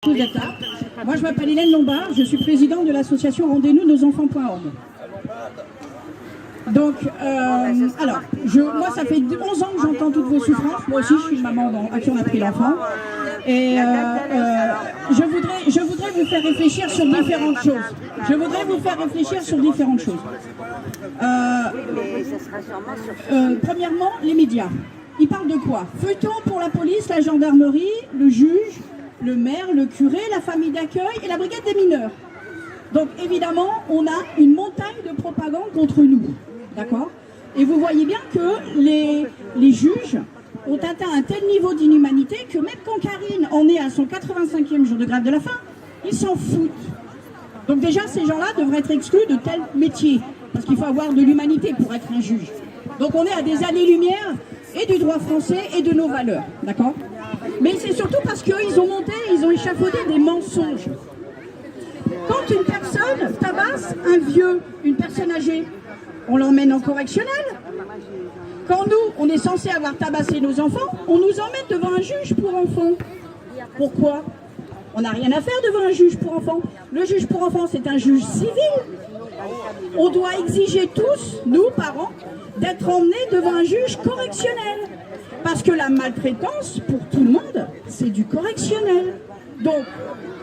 tous d'être là. Moi, je m'appelle Hélène Lombard, je suis présidente de l'association Rendez-nous nos enfants.org. Donc, moi, ça fait 11 ans que j'entends toutes vos souffrances. Moi aussi, je suis une maman à qui on a pris l'enfant. Et je voudrais vous faire réfléchir sur différentes choses. Premièrement, les médias. Ils parlent de quoi? Feuilleton pour la police, la gendarmerie, le juge, le maire, le curé, la famille d'accueil et la brigade des mineurs. Donc évidemment, on a une montagne de propagande contre nous. D'accord? Et vous voyez bien que les juges ont atteint un tel niveau d'inhumanité que même quand Karine en est à son 85e jour de grève de la faim, ils s'en foutent. Donc déjà, ces gens-là devraient être exclus de tel métier, parce qu'il faut avoir de l'humanité pour être un juge. Donc on est à des années-lumière et du droit français et de nos valeurs, d'accord? Mais c'est surtout parce qu'ils ont échafaudé des mensonges. Quand une personne tabasse un vieux, une personne âgée, on l'emmène en correctionnel. Quand nous, on est censé avoir tabassé nos enfants, on nous emmène devant un juge pour enfants. Pourquoi? On n'a rien à faire devant un juge pour enfants. Le juge pour enfants, c'est un juge civil. On doit exiger tous, nous, parents, d'être emmenés devant un juge correctionnel. Parce que la maltraitance, pour tout le monde, c'est du correctionnel. Donc,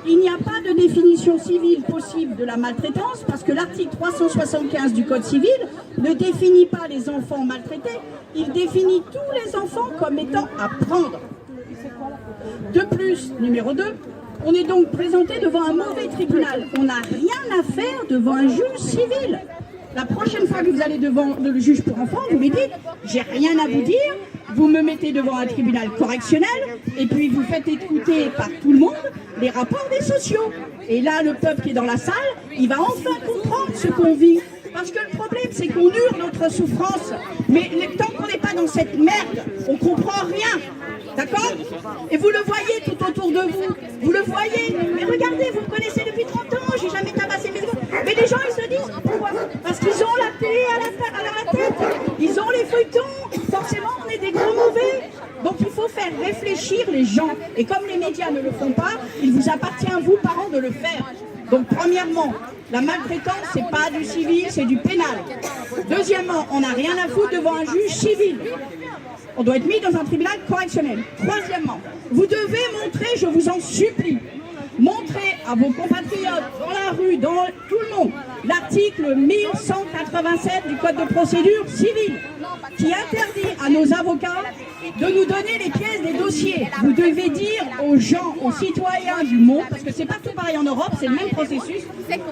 il n'y a pas de définition civile possible de la maltraitance parce que l'article 375 du Code civil ne définit pas les enfants maltraités, il définit tous les enfants comme étant à prendre. De plus, numéro 2, on est donc présenté devant un mauvais tribunal. On n'a rien à faire devant un juge civil. La prochaine fois que vous allez devant le juge pour enfants, vous lui dites « j'ai rien à vous dire », vous me mettez devant un tribunal correctionnel et puis vous faites écouter par tout le monde les rapports des sociaux. Et là, le peuple qui est dans la salle, il va enfin comprendre ce qu'on vit. Parce que le problème, c'est qu'on hurle notre souffrance. Mais tant qu'on n'est pas dans cette merde, on ne comprend rien. D'accord? Et vous le voyez tout autour de vous. Vous le voyez. Mais regardez, vous me connaissez depuis 30 ans, j'ai jamais tabassé mes enfants. Mais les gens, ils se disent, pourquoi? Parce qu'ils ont la télé à la tête. Ils ont les feuilletons. Forcément, on est des gros mauvais. Donc il faut faire réfléchir les gens. Et comme les médias ne le font pas, il vous appartient à vous, parents, de le faire. Donc premièrement, la maltraitance, c'est pas du civil, c'est du pénal. Deuxièmement, on n'a rien à foutre devant un juge civil. On doit être mis dans un tribunal correctionnel. Troisièmement, vous devez montrer, je vous en supplie, montrez à vos compatriotes, dans la rue, dans tout le monde, l'article 1187 du Code de procédure civile, qui interdit à nos avocats de nous donner les pièces des dossiers. Vous devez dire aux gens, aux citoyens du monde, parce que c'est pas tout pareil en Europe, c'est le même processus,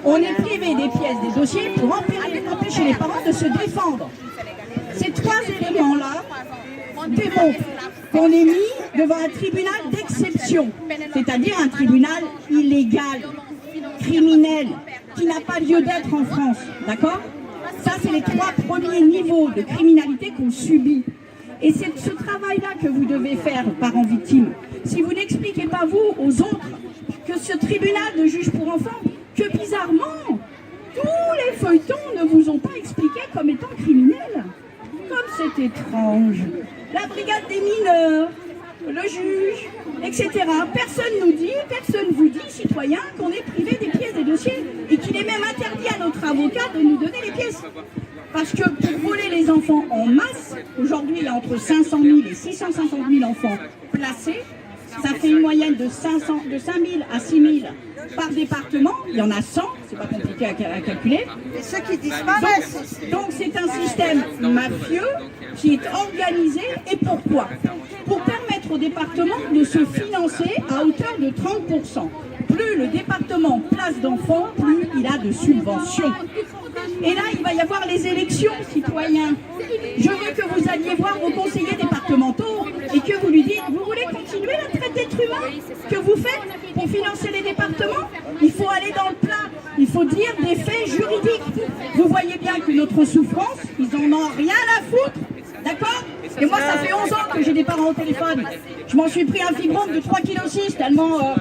on est privé des pièces des dossiers pour empêcher les parents de se défendre. Ces trois éléments-là démontrent qu'on est mis devant un tribunal d'exception, c'est-à-dire un tribunal illégal, criminel, qui n'a pas lieu d'être en France, d'accord? Ça, c'est les trois premiers niveaux de criminalité qu'on subit. Et c'est ce travail-là que vous devez faire, parents victimes. Si vous n'expliquez pas, vous, aux autres, que ce tribunal de juge pour enfants, que bizarrement, tous les feuilletons ne vous ont pas expliqué comme étant criminels. Comme c'est étrange. La brigade des mineurs, le juge, etc. Personne vous dit, citoyens, qu'on est privé des pièces des dossiers et qu'il est même interdit à notre avocat de nous donner les pièces. Parce que pour voler les enfants en masse, aujourd'hui il y a entre 500 000 et 650 000 enfants placés. Ça fait une moyenne de 5 000 à 6 000 par département. Il y en a 100, c'est pas compliqué à calculer. Et ceux qui disparaissent. Donc c'est un système mafieux qui est organisé. Et pourquoi? Pour permettre au département de se financer à hauteur de 30%. Plus le département place d'enfants, plus il a de subventions. Et là, il va y avoir les élections, citoyens. Je veux que vous alliez voir vos conseillers départementaux et que vous lui dites, vous voulez continuer la traite d'êtres humains que vous faites pour financer les départements? Il faut aller dans le plat, il faut dire des faits juridiques. Vous voyez bien que notre souffrance, ils en ont rien à foutre, d'accord? Et moi, ça fait 11 ans que j'ai des parents au téléphone. Je m'en suis pris un fibrome de 3,6 kg tellement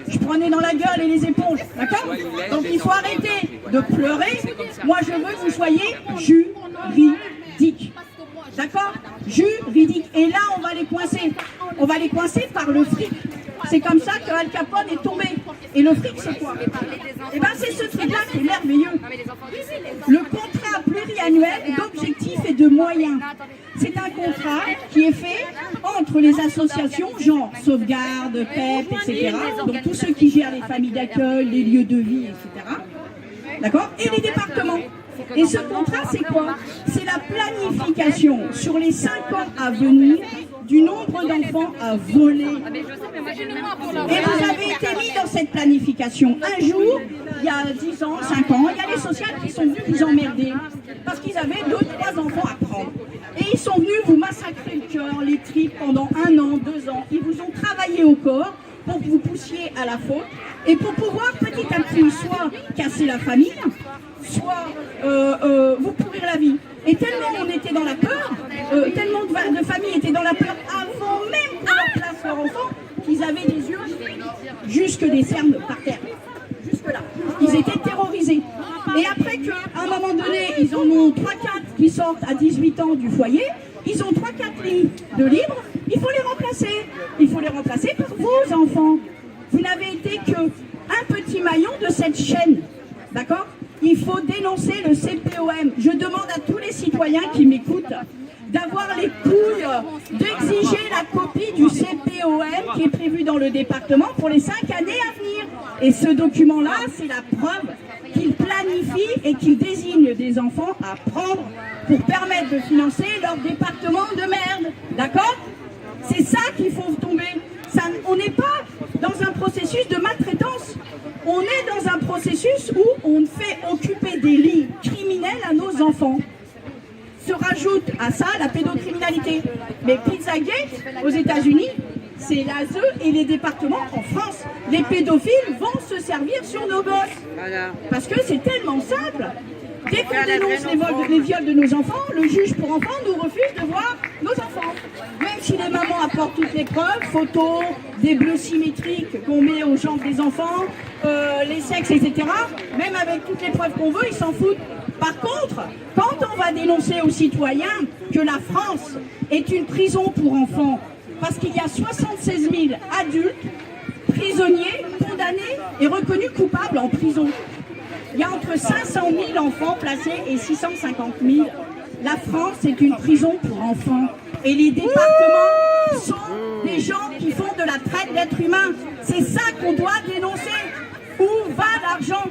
je prenais dans la gueule et les éponges, d'accord? Donc il faut arrêter de pleurer. Moi, je veux que vous soyez juridiques. D'accord? Juridique. Et là, on va les coincer. On va les coincer par le fric. C'est comme ça que Al Capone est tombé. Et le fric, c'est quoi? Eh bien, c'est ce truc-là qui est merveilleux. Le contrat pluriannuel d'objectifs et de moyens. C'est un contrat qui est fait entre les associations, genre Sauvegarde, PEP, etc. Donc tous ceux qui gèrent les familles d'accueil, les lieux de vie, etc. D'accord? Et les départements. Et ce contrat, c'est quoi? C'est la planification sur les 5 ans à venir du nombre d'enfants à voler. Et vous avez été mis dans cette planification. Un jour, il y a 10 ans, 5 ans, il y a les sociales qui sont venus vous emmerder parce qu'ils avaient 2 ou 3 enfants à prendre. Et ils sont venus vous massacrer le cœur, les tripes pendant 1 an, 2 ans. Ils vous ont travaillé au corps pour que vous poussiez à la faute et pour pouvoir petit à petit soit casser la famille, soit vous pourrir la vie. Et tellement on était dans la peur, tellement de familles étaient dans la peur avant même qu'on leur place leur enfant, qu'ils avaient des yeux jusque des cernes par terre. Jusque là. Ils étaient terrorisés. Et après qu'à un moment donné, ils en ont 3-4 qui sortent à 18 ans du foyer, ils ont 3-4 lits de libre, il faut les remplacer. Il faut les remplacer par vos enfants. Vous n'avez été qu'un petit maillon de cette chaîne. D'accord ? Il faut dénoncer le CPOM. Je demande à tous les citoyens qui m'écoutent d'avoir les couilles d'exiger la copie du CPOM qui est prévu dans le département pour les 5 années à venir. Et ce document-là, c'est la preuve qu'il planifie et qu'il désigne des enfants à prendre pour permettre de financer leur département de merde. D'accord ? C'est ça qu'il faut tomber. Ça, on n'est pas dans un processus de maltraitance. On est dans un processus où on fait occuper des lits criminels à nos enfants. Se rajoute à ça la pédocriminalité. Mais Pizzagate, aux États-Unis, c'est l'ASE et les départements en France. Les pédophiles vont se servir sur nos gosses. Parce que c'est tellement simple. Dès qu'on dénonce les viols de nos enfants, le juge pour enfants nous refuse de voir nos enfants. Même si les mamans apportent toutes les preuves, photos, des bleus symétriques qu'on met aux jambes des enfants, les sexes, etc. Même avec toutes les preuves qu'on veut, ils s'en foutent. Par contre, quand on va dénoncer aux citoyens que la France est une prison pour enfants, parce qu'il y a 76 000 adultes, prisonniers, condamnés et reconnus coupables en prison. Il y a entre 500 000 enfants placés et 650 000. La France est une prison pour enfants. Et les départements sont des gens qui font de la traite d'êtres humains. C'est ça qu'on doit dénoncer. Où va l'argent?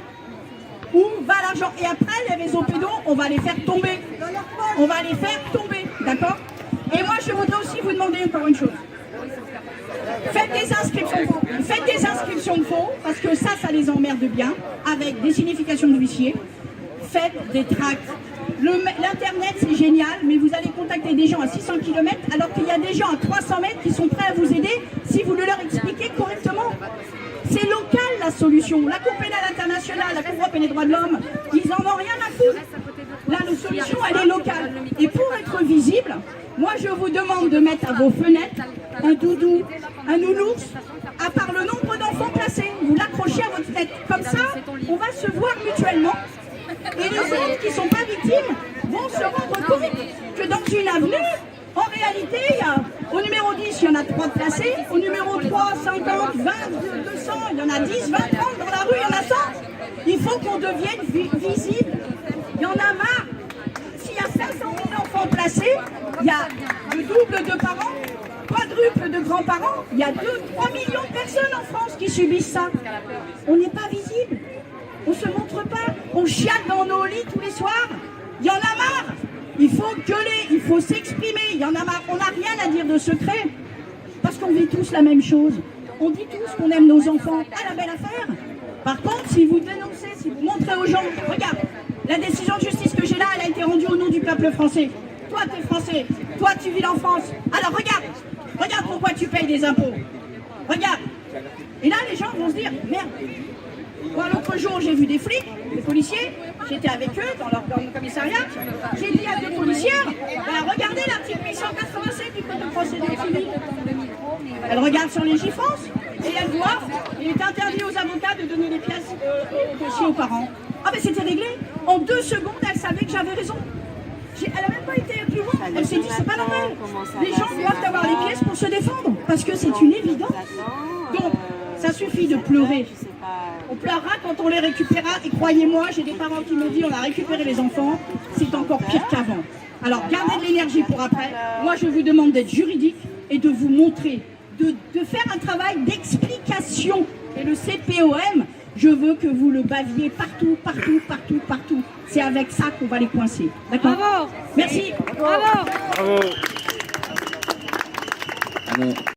Où va l'argent? Et après, les réseaux pédos, on va les faire tomber. On va les faire tomber, d'accord? Et moi, je voudrais aussi vous demander encore une chose. Faites des inscriptions de faux. Faites des inscriptions de faux, parce que ça les emmerde bien, avec des significations d'huissier. Faites des tracts. L'Internet, c'est génial, mais vous allez contacter des gens à 600 km, alors qu'il y a des gens à 300 mètres qui sont prêts à vous aider si vous le leur expliquez correctement. C'est local la solution. La Cour pénale internationale, la Cour européenne des droits de l'homme, ils en ont rien à foutre. Là, la solution, elle est locale. Et pour être visible, moi, je vous demande de mettre à vos fenêtres un doudou, un nounours, à part le nombre d'enfants placés. Vous l'accrochez à votre fenêtre. Comme ça, on va se voir mutuellement. Et les autres qui ne sont pas victimes vont se rendre compte que dans une avenue, en réalité, au numéro 10, il y en a 3 de placés. Au numéro 3, 50, 20, 200, il y en a 10, 20, 30. Dans la rue, il y en a 100. Il faut qu'on devienne visible. Il y en a marre. S'il y a 500 000 enfants placés, il y a le double de parents, quadruple de grands-parents. Il y a 2-3 millions de personnes en France qui subissent ça. On n'est pas visible. On ne se montre pas. On chiale dans nos lits tous les soirs. Il y en a marre. Il faut gueuler, il faut s'exprimer. Il y en a marre. On n'a rien à dire de secret. Parce qu'on vit tous la même chose. On dit tous qu'on aime nos enfants. Ah, la belle affaire. Par contre, si vous dénoncez, si vous montrez aux gens, regarde, la décision de justice que j'ai là, elle a été rendue au nom du peuple français. Toi, t'es français. Toi, tu vis en France. Alors, regarde pourquoi tu payes des impôts. Regarde. Et là, les gens vont se dire, merde. Moi, l'autre jour, j'ai vu des flics, des policiers. J'étais avec eux dans le commissariat. J'ai dit à 2 policières, regardez l'article 887 du Code de procédure civile. Elle regarde sur Légifrance et elle voit, il est interdit aux avocats de donner les pièces au dossier aux parents. Ah ben c'était réglé. En 2 secondes, elle savait que j'avais raison. Elle n'a même pas été plus loin. Elle s'est dit, c'est pas normal. Les gens doivent avoir les pièces pour se défendre. Parce que c'est une évidence. Donc, ça suffit de pleurer. On pleurera quand on les récupérera. Et croyez-moi, j'ai des parents qui me disent on a récupéré les enfants, c'est encore pire qu'avant. Alors, gardez de l'énergie pour après. Moi, je vous demande d'être juridique et de vous montrer, de faire un travail d'explication. Et le CPOM, je veux que vous le baviez partout, partout, partout, partout. C'est avec ça qu'on va les coincer. D'accord ? Bravo. Merci. Bravo. Bravo.